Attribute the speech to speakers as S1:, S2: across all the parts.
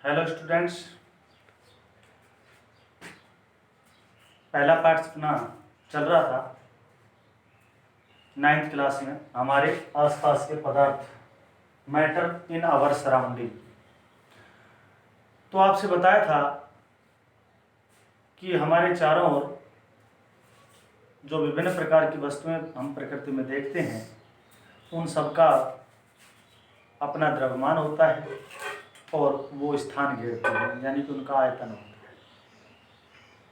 S1: Hello students. पहला part अपना चल रहा था 9th क्लास में, हमारे आसपास के पदार्थ, मैटर इन आवर सराउंडिंग। तो आपसे बताया था कि हमारे चारों ओर जो विभिन्न प्रकार की वस्तुएं हम प्रकृति में देखते हैं, उन सब का अपना द्रव्यमान होता है और वो स्थान घेरते हैं, यानी कि उनका आयतन होता है।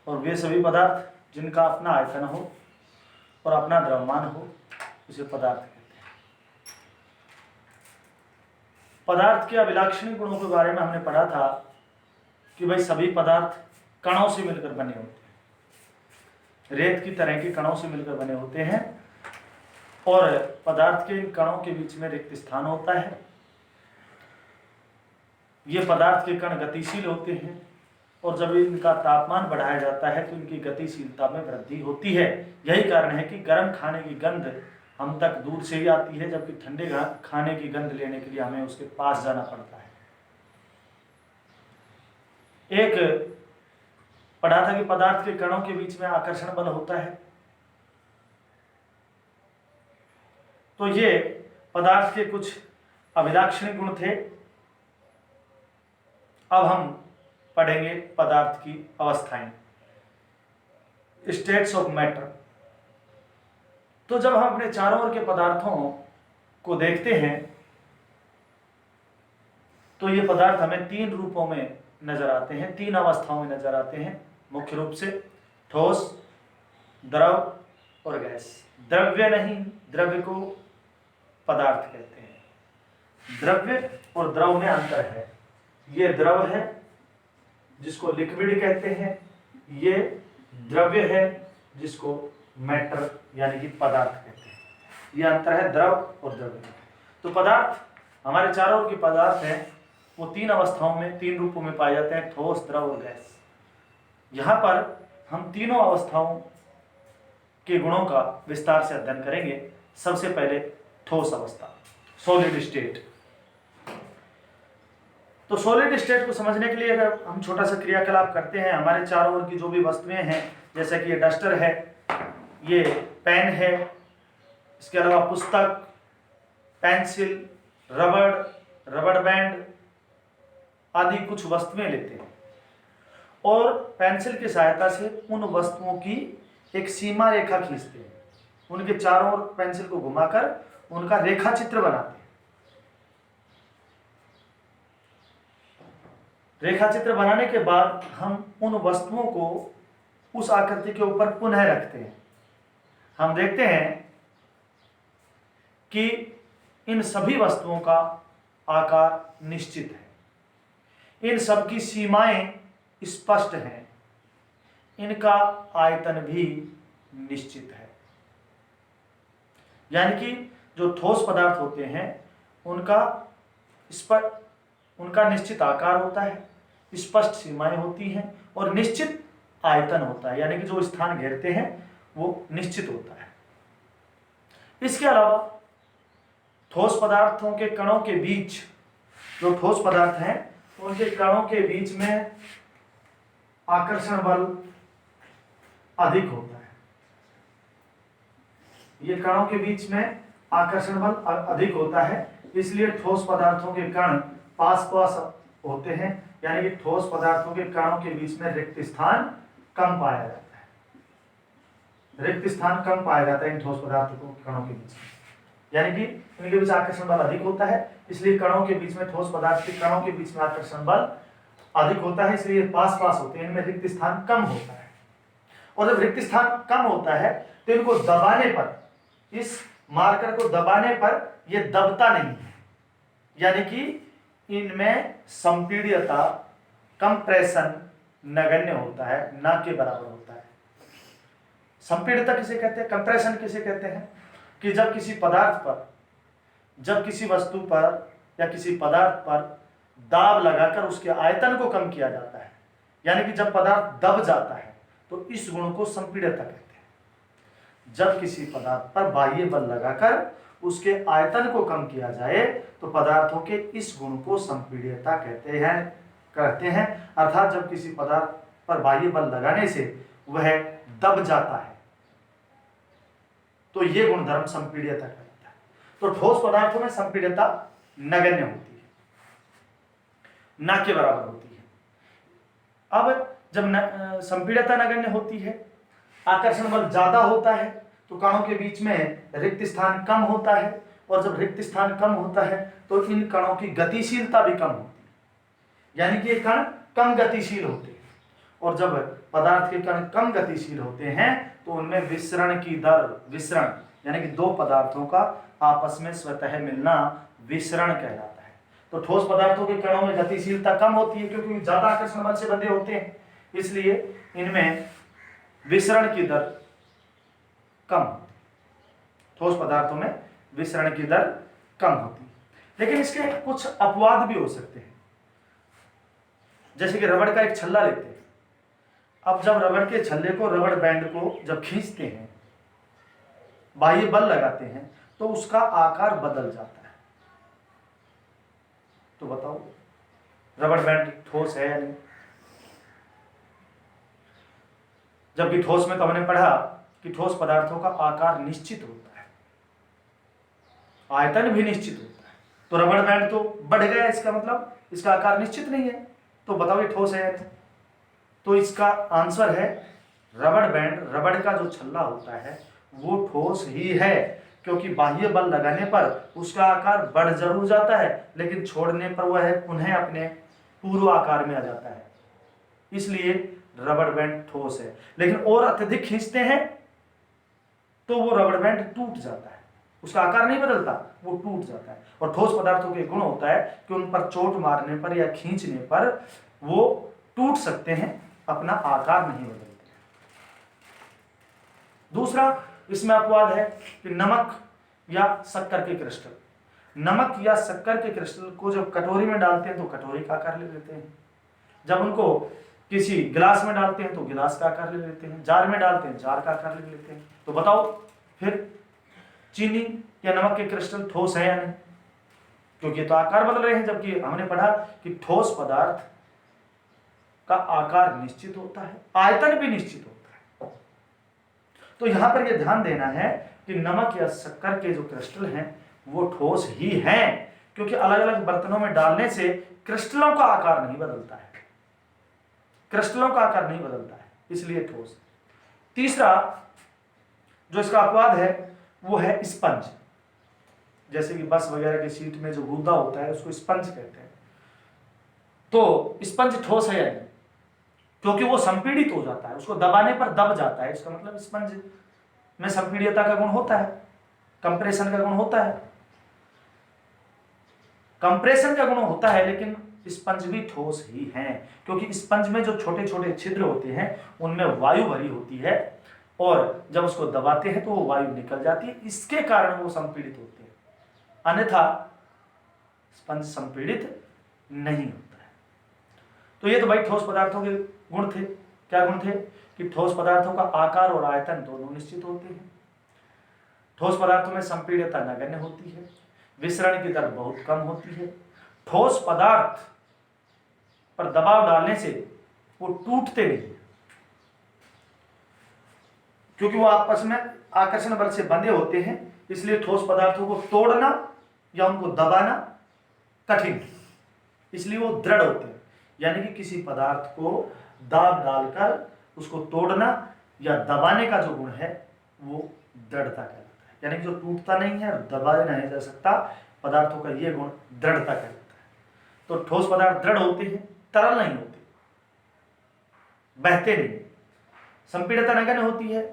S1: और वे सभी पदार्थ जिनका अपना आयतन हो और अपना द्रव्यमान हो, उसे पदार्थ कहते हैं। पदार्थ के अभिलाक्षणिक गुणों के बारे में हमने पढ़ा था कि भाई सभी पदार्थ कणों से मिलकर बने होते हैं, रेत की तरह के कणों से मिलकर बने होते हैं, और पदार्थ के इन कणों के बीच में रिक्त स्थान होता है। ये पदार्थ के कण गतिशील होते हैं और जब इनका तापमान बढ़ाया जाता है तो इनकी गतिशीलता में वृद्धि होती है। यही कारण है कि गर्म खाने की गंध हम तक दूर से ही आती है, जबकि ठंडे खाने की गंध लेने के लिए हमें उसके पास जाना पड़ता है। एक पढ़ा था कि पदार्थ के कणों के बीच में आकर्षण बल होता है। तो ये पदार्थ के कुछ अभिलाक्षणिक गुण थे। अब हम पढ़ेंगे पदार्थ की अवस्थाएं, स्टेट्स ऑफ मैटर। तो जब हम अपने चारों ओर के पदार्थों को देखते हैं तो ये पदार्थ हमें तीन रूपों में नजर आते हैं, तीन अवस्थाओं में नजर आते हैं मुख्य रूप से: ठोस, द्रव और गैस। द्रव्य नहीं, द्रव्य को पदार्थ कहते हैं। द्रव्य और द्रव में अंतर है। ये द्रव है जिसको लिक्विड कहते हैं, ये द्रव्य है जिसको मैटर यानी कि पदार्थ कहते हैं। यह अंतर है द्रव और द्रव्य में। तो पदार्थ, हमारे चारों ओर के पदार्थ हैं, वो तीन अवस्थाओं में, तीन रूपों में पाए जाते हैं: ठोस, द्रव और गैस। यहाँ पर हम तीनों अवस्थाओं के गुणों का विस्तार से अध्ययन करेंगे। सबसे पहले ठोस अवस्था, सॉलिड स्टेट। तो सॉलिड स्टेट को समझने के लिए अगर हम छोटा सा क्रियाकलाप करते हैं, हमारे चारों ओर की जो भी वस्तुएं हैं, जैसे कि ये डस्टर है, ये पेन है, इसके अलावा पुस्तक, पेंसिल, रबड़ बैंड आदि कुछ वस्तुएं लेते हैं और पेंसिल की सहायता से उन वस्तुओं की एक सीमा रेखा खींचते हैं। उनके चारों ओर पेंसिल को घुमाकर उनका रेखा चित्र बनाते हैं। रेखा चित्र बनाने के बाद हम उन वस्तुओं को उस आकृति के ऊपर पुनः रखते हैं। हम देखते हैं कि इन सभी वस्तुओं का आकार निश्चित है, इन सब की सीमाएं स्पष्ट हैं, इनका आयतन भी निश्चित है। यानी कि जो ठोस पदार्थ होते हैं उनका निश्चित आकार होता है, स्पष्ट सीमाएं होती हैं और निश्चित आयतन होता है, यानी कि जो स्थान घेरते हैं वो निश्चित होता है। इसके अलावा ठोस पदार्थों के कणों के बीच, जो ठोस पदार्थ हैं उनके कणों के बीच में आकर्षण बल अधिक होता है। ये कणों के बीच में आकर्षण बल अधिक होता है, इसलिए ठोस पदार्थों के कण पास पास होते हैं, यानी कि ठोस पदार्थों के कणों के बीच में रिक्त स्थान कम पाया जाता है। रिक्त स्थान कम पाया जाता है इन ठोस पदार्थों को कणों के बीच में, यानी कि इनके बीच आकर्षण बल अधिक होता है, इसलिए कणों के बीच में, ठोस पदार्थ के कणों के बीच में आकर्षण बल अधिक होता है, इसलिए पास पास होते हैं, इनमें रिक्त स्थान कम होता है। और जब रिक्त स्थान कम होता है तो इनको दबाने पर, इस मार्कर को दबाने पर यह दबता नहीं है, यानी कि इनमें संपीड्यता, कंप्रेशन नगण्य होता है, ना के बराबर होता है। संपीड्यता किसे कहते हैं, कंप्रेशन किसे कहते हैं? कि जब किसी पदार्थ पर, जब किसी वस्तु पर या किसी पदार्थ पर दाब लगाकर उसके आयतन को कम किया जाता है, यानी कि जब पदार्थ दब जाता है, तो इस गुण को संपीड्यता कहते हैं। जब किसी पदार्थ पर बाह्य बल लगाकर उसके आयतन को कम किया जाए तो पदार्थों के इस गुण को संपीड्यता कहते हैं, कहते हैं, अर्थात जब किसी पदार्थ पर बाह्य बल लगाने से वह दब जाता है तो ये गुणधर्म संपीड्यता कहलाता है। तो ठोस पदार्थों में संपीड्यता नगण्य होती है, ना के बराबर होती है। अब जब संपीड्यता नगण्य होती है, आकर्षण बल ज्यादा होता है तो कणों के बीच में रिक्त स्थान कम होता है, और जब रिक्त स्थान कम होता है तो इन कणों की गतिशीलता भी कम होती है, यानी कि ये कण कम गतिशील होते हैं। और जब पदार्थ के कण कम गतिशील होते हैं तो उनमें विसरण की दर, विसरण यानी कि दो पदार्थों का आपस में स्वतः मिलना विसरण कहलाता है। तो ठोस पदार्थों के कणों में गतिशीलता कम होती है क्योंकि ज्यादा आकर्षण बल से बंधे होते हैं, इसलिए इनमें विसरण की दर कम होती है। ठोस पदार्थों में विसरण की दर कम होती है, लेकिन इसके कुछ अपवाद भी हो सकते हैं। जैसे कि रबड़ का एक छल्ला लेते हैं, अब जब रबड़ के छल्ले को, रबड़ बैंड को जब खींचते हैं, बाह्य बल लगाते हैं तो उसका आकार बदल जाता है। तो बताओ रबड़ बैंड ठोस है या नहीं? जबकि ठोस में तो हमने पढ़ा कि ठोस पदार्थों का आकार निश्चित होता है, आयतन भी निश्चित होता है। तो रबड़ बैंड तो बढ़ गया, इसका मतलब इसका आकार निश्चित नहीं है। तो बताओ ये ठोस है या नहीं? तो इसका आंसर है रबड़ बैंड, रबड़ का जो छल्ला होता है वो ठोस ही है, क्योंकि बाह्य बल लगाने पर उसका आकार बढ़ जरूर जाता है लेकिन छोड़ने पर वह पुनः अपने पूर्व आकार में आ जाता है, इसलिए रबड़ बैंड ठोस है। लेकिन और अत्यधिक खींचते हैं तो वो रबड़ बैंड टूट जाता है, उसका आकार नहीं बदलता, वो टूट जाता है। और ठोस पदार्थों के गुण होता है कि उन पर चोट मारने पर या खींचने पर वो टूट सकते हैं, अपना आकार नहीं बदलते। दूसरा इसमें अपवाद है कि नमक या शक्कर के क्रिस्टल, नमक या शक्कर के क्रिस्टल को जब कटोरी में डालते हैं तो कटोरी का आकार ले लेते हैं, जब उनको किसी गिलास में डालते हैं तो गिलास का आकार ले लेते हैं, जार में डालते हैं जार का आकार ले लेते हैं। तो बताओ फिर चीनी या नमक के क्रिस्टल ठोस है या नहीं? क्योंकि तो आकार बदल रहे हैं, जबकि हमने पढ़ा कि ठोस पदार्थ का आकार निश्चित होता है, आयतन भी निश्चित होता है। तो यहां पर यह ध्यान देना है कि नमक या शक्कर के जो क्रिस्टल हैं वो ठोस ही हैं, क्योंकि अलग अलग बर्तनों में डालने से क्रिस्टलों का आकार नहीं बदलता है, क्रिस्टलों का आकार नहीं बदलता है, इसलिए ठोस। तीसरा जो इसका अपवाद है वो है स्पंज। जैसे कि बस वगैरह की सीट में जो गूदा होता है उसको स्पंज कहते हैं। तो स्पंज ठोस है या नहीं? क्योंकि वो संपीड़ित हो जाता है, उसको दबाने पर दब जाता है, इसका मतलब स्पंज में संपीड्यता का गुण होता है, कंप्रेशन का गुण होता है, कंप्रेशन का गुण होता है, लेकिन स्पंज भी ठोस ही हैं, क्योंकि स्पंज में जो छोटे छोटे छिद्र होते हैं उनमें वायु भरी होती है और जब उसको दबाते हैं तो वो वायु निकल जाती है, इसके कारण वो संपीड़ित होते हैं, अन्यथा स्पंज संपीड़ित नहीं होता है। तो ये तो भाई ठोस पदार्थों के गुण थे। क्या गुण थे? कि ठोस पदार्थों का आकार और आयतन दोनों निश्चित होते हैं, ठोस पदार्थों में संपीड्यता नगण्य होती है, विसरण की दर बहुत कम होती है, ठोस पदार्थ पर दबाव डालने से वो टूटते नहीं क्योंकि वो आपस में आकर्षण बल से बंधे होते हैं, इसलिए ठोस पदार्थों को तोड़ना या उनको दबाना कठिन, इसलिए वो दृढ़ होते हैं। यानी कि किसी पदार्थ को दाब डालकर उसको तोड़ना या दबाने का जो गुण है वो दृढ़ता कहलाता है, यानी कि जो टूटता नहीं है और दबाया नहीं जा सकता पदार्थों का ये गुण दृढ़ता कहलाता है। तो ठोस पदार्थ दृढ़ होते हैं, तरल नहीं होते, बहते नहीं, संपीड़ितता नगण्य होती है,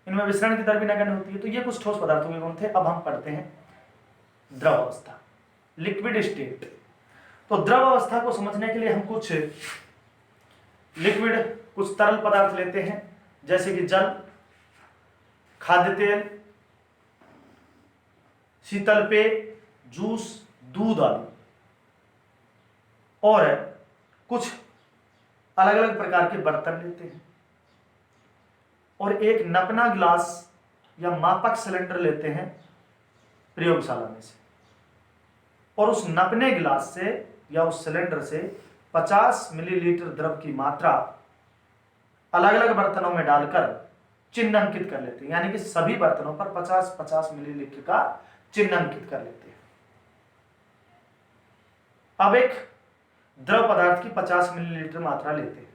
S1: इनमें विसरण की दर भी नगण्य होती है। तो ये कुछ ठोस पदार्थों के गुण थे। अब हम पढ़ते हैं द्रव अवस्था, लिक्विड स्टेट। तो द्रव अवस्था को समझने के लिए हम कुछ लिक्विड, कुछ तरल पदार्थ लेते हैं, जैसे कि जल, खाद्य तेल, शीतल पेय, जूस, दूध आदि, और कुछ अलग अलग प्रकार के बर्तन लेते हैं, और एक नपना ग्लास या मापक सिलेंडर लेते हैं प्रयोगशाला में से, और उस नपने गिलास से या उस सिलेंडर से 50 मिलीलीटर द्रव की मात्रा अलग अलग बर्तनों में डालकर चिन्हांकित कर लेते हैं, यानी कि सभी बर्तनों पर 50-50 मिलीलीटर का चिन्हांकित कर लेते हैं। अब एक द्रव पदार्थ की 50 मिलीलीटर मात्रा लेते हैं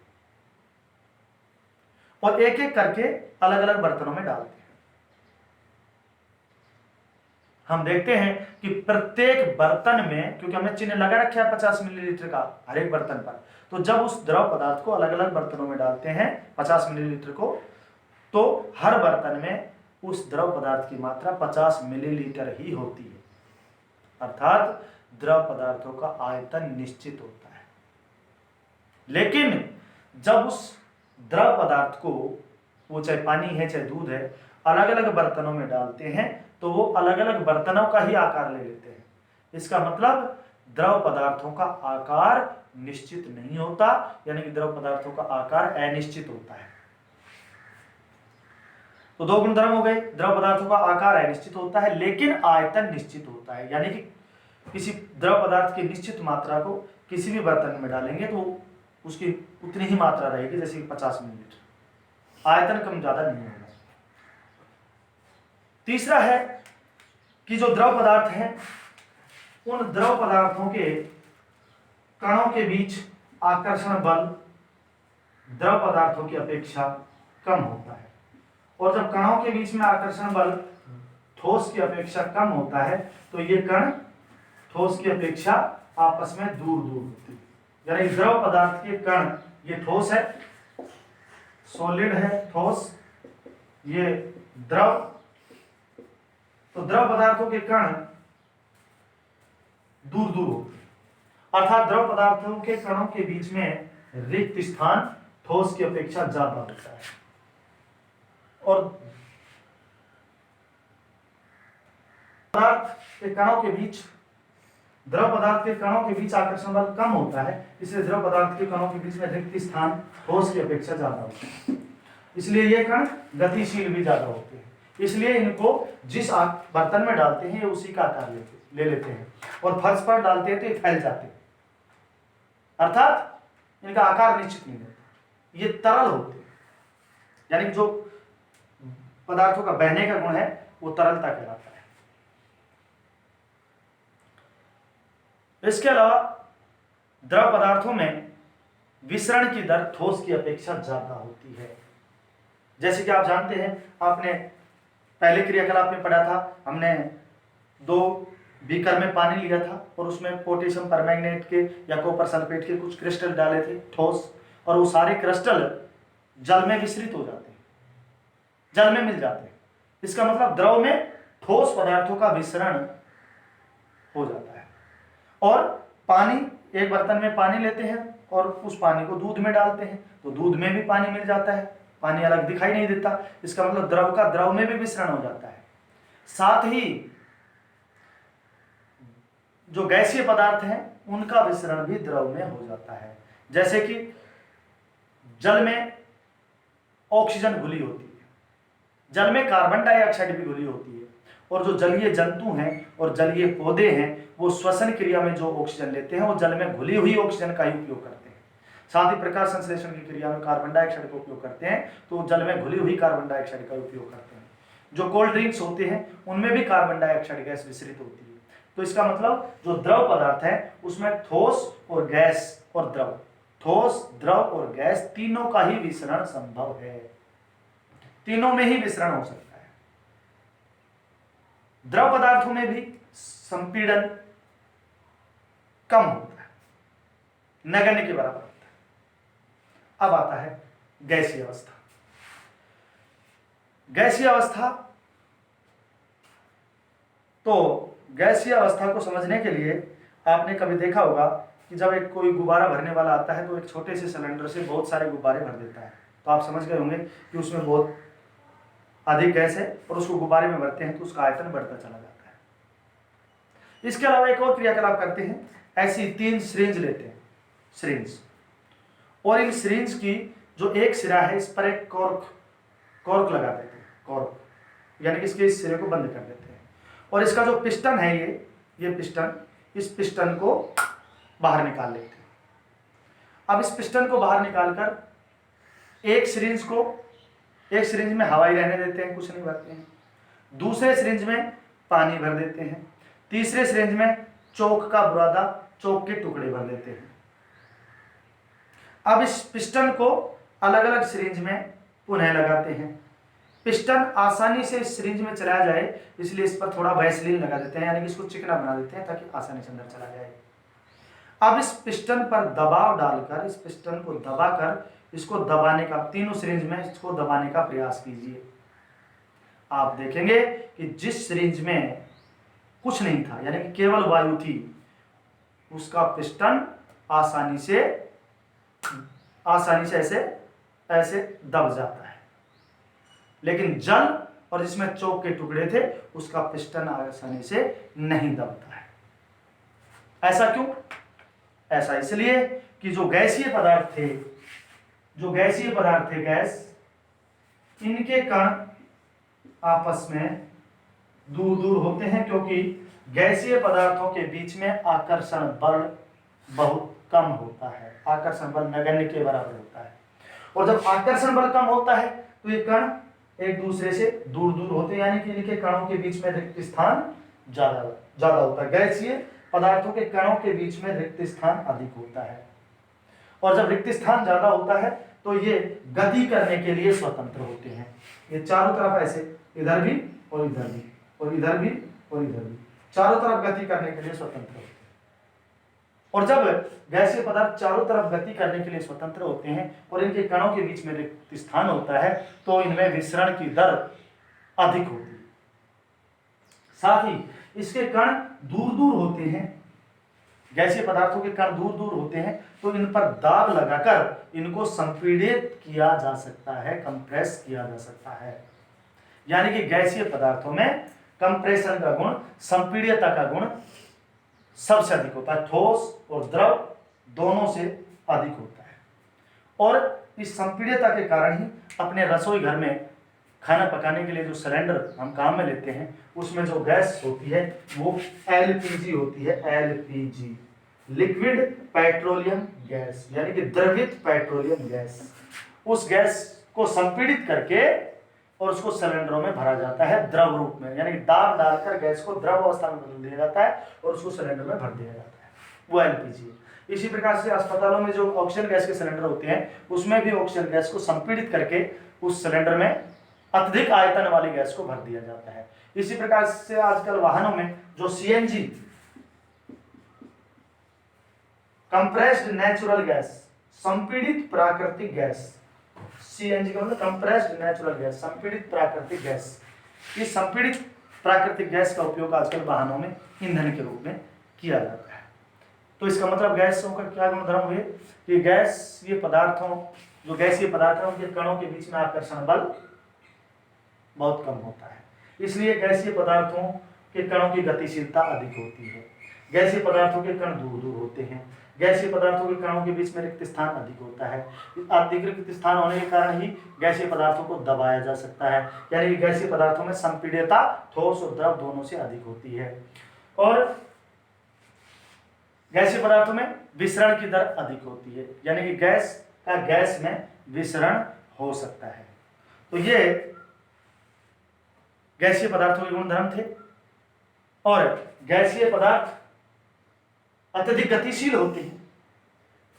S1: और एक एक करके अलग अलग बर्तनों में डालते हैं। हम देखते हैं कि प्रत्येक बर्तन में, क्योंकि हमने चिन्ह लगा रखा है 50 मिलीलीटर का हर एक बर्तन पर, तो जब उस द्रव पदार्थ को अलग अलग बर्तनों में डालते हैं 50 मिलीलीटर को, तो हर बर्तन में उस द्रव पदार्थ की मात्रा 50 मिलीलीटर ही होती है, अर्थात द्रव पदार्थों का आयतन निश्चित होता है। लेकिन जब उस द्रव पदार्थ को, वो चाहे पानी है चाहे दूध है, अलग अलग बर्तनों में डालते हैं तो वो अलग अलग बर्तनों का ही आकार ले लेते हैं। इसका मतलब द्रव पदार्थों का आकार निश्चित नहीं होता, यानी कि द्रव पदार्थों का आकार अनिश्चित होता है। तो दो गुणधर्म हो गए, द्रव पदार्थों का आकार अनिश्चित होता है लेकिन आयतन निश्चित होता है, यानी कि किसी द्रव पदार्थ की निश्चित मात्रा को किसी भी बर्तन में डालेंगे तो उसकी उतनी ही मात्रा रहेगी, जैसे कि 50 मिलीलीटर, आयतन कम ज्यादा नहीं होगा। तीसरा है कि जो द्रव पदार्थ हैं उन द्रव पदार्थों के कणों के बीच आकर्षण बल द्रव पदार्थों की अपेक्षा कम होता है, और जब कणों के बीच में आकर्षण बल ठोस की अपेक्षा कम होता है तो ये कण ठोस की अपेक्षा आपस में दूर दूर होते हैं। यानी द्रव पदार्थ के कण, ये ठोस है, सॉलिड है, ठोस, ये द्रव, तो द्रव पदार्थों के कण दूर दूर होते हैं, अर्थात द्रव पदार्थों के कणों के बीच में रिक्त स्थान ठोस की अपेक्षा ज्यादा होता है। और पदार्थ के कणों के बीच, द्रव पदार्थ के कणों के बीच आकर्षण बल कम होता है, इसलिए द्रव पदार्थ के कणों के बीच में रिक्त स्थान ठोस की अपेक्षा ज्यादा होता है, इसलिए ये कण गतिशील भी ज्यादा होते हैं, इसलिए इनको जिस बर्तन में डालते हैं ये उसी का आकार ले लेते हैं, और फर्श पर डालते हैं तो ये फैल जाते हैं, अर्थात इनका आकार निश्चित नहीं होता, ये तरल होते हैं, यानी जो पदार्थों का बहने का गुण है वो तरलता कहलाता है। इसके अलावा द्रव पदार्थों में विसरण की दर ठोस की अपेक्षा ज्यादा होती है। जैसे कि आप जानते हैं, आपने पहले क्रियाकलाप में पढ़ा था, हमने 2 बीकर में पानी लिया था और उसमें पोटेशियम परमैंगनेट के या कॉपर सल्फेट के कुछ क्रिस्टल डाले थे ठोस, और वो सारे क्रिस्टल जल में विसरित हो जाते हैं, जल में मिल जाते हैं। इसका मतलब द्रव में ठोस पदार्थों का विसरण हो जाता है। और पानी, एक बर्तन में पानी लेते हैं और उस पानी को दूध में डालते हैं तो दूध में भी पानी मिल जाता है, पानी अलग दिखाई नहीं देता, इसका मतलब द्रव का द्रव में भी विसरण हो जाता है। साथ ही जो गैसीय पदार्थ हैं उनका विसरण भी द्रव में हो जाता है, जैसे कि जल में ऑक्सीजन घुली होती है, जल में कार्बन डाइऑक्साइड भी घुली होती है, और जो जलीय जंतु हैं और जलीय पौधे हैं वो श्वसन क्रिया में जो ऑक्सीजन लेते हैं वो जल में घुली हुई ऑक्सीजन का ही उपयोग करते हैं। साथ ही प्रकाश संश्लेषण की क्रिया में कार्बन डाइऑक्साइड का उपयोग करते हैं तो जल में घुली हुई कार्बन डाइऑक्साइड का उपयोग करते हैं। जो कोल्ड ड्रिंक्स होते हैं उनमें भी कार्बन डाइऑक्साइड गैस विसरित होती है। तो इसका मतलब जो द्रव पदार्थ है उसमें ठोस और गैस और द्रव, ठोस, द्रव और गैस तीनों का ही विसरण संभव है, तीनों में ही विसरण हो सकता है। द्रव पदार्थों में भी संपीड़न कम होता है, नगण्य के बराबर होता है। अब आता है गैसीय अवस्था। गैसीय अवस्था, तो गैसीय अवस्था को समझने के लिए आपने कभी देखा होगा कि जब एक कोई गुब्बारा भरने वाला आता है तो एक छोटे से सिलेंडर से बहुत सारे गुब्बारे भर देता है, तो आप समझ गए होंगे कि उसमें बहुत अधिक गैस है और उसको गुब्बारे में भरते हैं तो उसका आयतन बढ़ता चला जाता है। इसके अलावा एक और क्रियाकलाप करते हैं, ऐसी 3 सिरिंज लेते हैं, सिरिंज, और इन सिरिंज की जो एक सिरा है इस पर एक कॉर्क लगा देते हैं, कॉर्क, यानी कि इसके इस सिरे को बंद कर देते हैं, और इसका जो पिस्टन है ये पिस्टन, इस पिस्टन को बाहर निकाल लेते हैं। अब इस पिस्टन को बाहर निकालकर एक सिरिंज में हवाई रहने देते हैं, कुछ नहीं भरते हैं। दूसरे सिरिंज में पानी भर देते हैं। तीसरे सिरिंज में चौक का बुरादा, चौक के टुकड़े भर देते हैं। अब इस पिस्टन को अलग अलग सिरिंज में पुनः लगाते हैं। पिस्टन आसानी से इस सिरिंज में चला जाए इसलिए इस पर थोड़ा वैसलीन लगा देते हैं, यानी कि इसको चिकना बना देते हैं ताकि आसानी से अंदर चला जाए। अब इस पिस्टन पर दबाव डालकर, इस पिस्टन को दबाकर इसको दबाने का, तीनों सिरिंज में इसको दबाने का प्रयास कीजिए। आप देखेंगे कि जिस सिरिंज में कुछ नहीं था, यानी कि केवल वायु थी, उसका पिस्टन आसानी से ऐसे दब जाता है। लेकिन जल और जिसमें चौक के टुकड़े थे उसका पिस्टन आसानी से नहीं दबता है। ऐसा क्यों? ऐसा इसलिए कि जो गैसीय पदार्थ थे गैस, इनके कण आपस में दूर दूर होते हैं, क्योंकि गैसीय पदार्थों के बीच में आकर्षण बल बहुत कम होता है। आकर्षण बल नगण्य के बराबर होता है। और जब आकर्षण बल कम होता है तो ये कण एक दूसरे से दूर दूर होते हैं, यानी कि इनके कणों के बीच में रिक्त स्थान ज्यादा होता है। गैसीय पदार्थों के कणों के बीच में रिक्त स्थान अधिक होता है। और जब रिक्त स्थान ज्यादा होता है तो ये गति करने के लिए स्वतंत्र होते हैं। ये चारों तरफ ऐसे, इधर भी और इधर भी और इधर भी और इधर भी, चारों तरफ गति करने के लिए स्वतंत्र होते हैं। और जब गैसीय पदार्थ चारों तरफ गति करने के लिए स्वतंत्र होते हैं और इनके कणों के बीच में रिक्त स्थान होता है तो इनमें विसरण की दर अधिक होती है। साथ ही इसके कण दूर दूर होते हैं, गैसीय पदार्थों के कण दूर दूर होते हैं, तो इन पर दाब लगाकर इनको संपीड़ित किया जा सकता है, कंप्रेस किया जा सकता है। यानी कि गैसीय पदार्थों में कंप्रेशन का गुण, संपीड़ितता का गुण सबसे अधिक होता है। ठोस और द्रव दोनों से अधिक होता है। और इस संपीड़ितता के कारण ही अपने रसोई घर में खाना पकाने के लिए जो सिलेंडर हम काम में लेते हैं उसमें जो गैस होती है वो एलपीजी होती है। एलपीजी, लिक्विड पेट्रोलियम गैस, यानी कि द्रवित पेट्रोलियम गैस। उस गैस को संपीड़ित करके और उसको सिलेंडरों में भरा जाता है द्रव रूप में, यानी कि दाब डालकर गैस को द्रव अवस्था में बदल दिया जाता है और उसको सिलेंडर में भर दिया जाता है, वो एलपीजी है। इसी प्रकार से अस्पतालों में जो ऑक्सीजन गैस के सिलेंडर होते हैं उसमें भी ऑक्सीजन गैस को संपीड़ित करके उस सिलेंडर में अत्यधिक आयतन वाली गैस को भर दिया जाता है। इसी प्रकार से आजकल वाहनों में जो सीएनजी, कंप्रेस्ड नेचुरल गैस, संपीड़ित प्राकृतिक गैस, सीएनजी का मतलब कंप्रेस्ड नेचुरल गैस, संपीड़ित प्राकृतिक गैस। इस संपीड़ित प्राकृतिक गैस का उपयोग आजकल वाहनों में ईंधन के रूप में किया जाता है। तो इसका मतलब गैसों का क्या गुणधर्म हुए कि गैसीय पदार्थों, जो गैसीय पदार्थ हैं उनके कणों के बीच में आकर्षण बल बहुत कम होता है, इसलिए गैसीय पदार्थों के कणों की गतिशीलता अधिक होती है। गैसीय पदार्थों के कण दूर दूर होते हैं, गैसीय पदार्थों के कणों के बीच में रिक्त स्थान अधिक होता है। अधिक रिक्त स्थान होने के कारण ही गैसीय पदार्थों को दबाया जा सकता है, यानी कि गैसीय पदार्थों में संपीड़ितता ठोस और द्रव दोनों से अधिक होती है। और गैसीय पदार्थों में विसरण की दर अधिक होती है, यानी कि गैस का गैस में विसरण हो सकता है। तो ये गैसीय पदार्थों के गुणधर्म थे। और गैसीय पदार्थ अत्यधिक गतिशील होते हैं,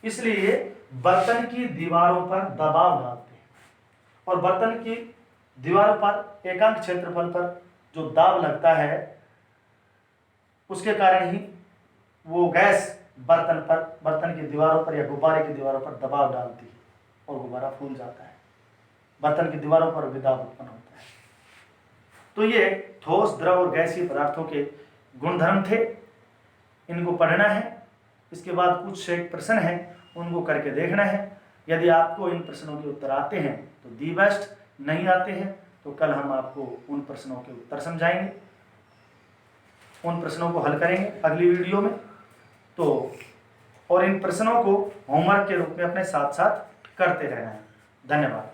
S1: इसलिए बर्तन की दीवारों पर दबाव डालते हैं और बर्तन की दीवारों पर एकांक क्षेत्रफल पर जो दाब लगता है उसके कारण ही वो गैस बर्तन की दीवारों पर या गुब्बारे की दीवारों पर दबाव डालती है और गुब्बारा फूल जाता है, बर्तन की दीवारों पर विदाब उत्पन्न होता है। तो ये ठोस, द्रव और गैसीय पदार्थों के गुणधर्म थे, इनको पढ़ना है। इसके बाद कुछ एक प्रश्न हैं उनको करके देखना है। यदि आपको इन प्रश्नों के उत्तर आते हैं तो दी बेस्ट, नहीं आते हैं तो कल हम आपको उन प्रश्नों के उत्तर समझाएंगे, उन प्रश्नों को हल करेंगे अगली वीडियो में। तो और इन प्रश्नों को होमवर्क के रूप में अपने साथ साथ करते रहना है। धन्यवाद।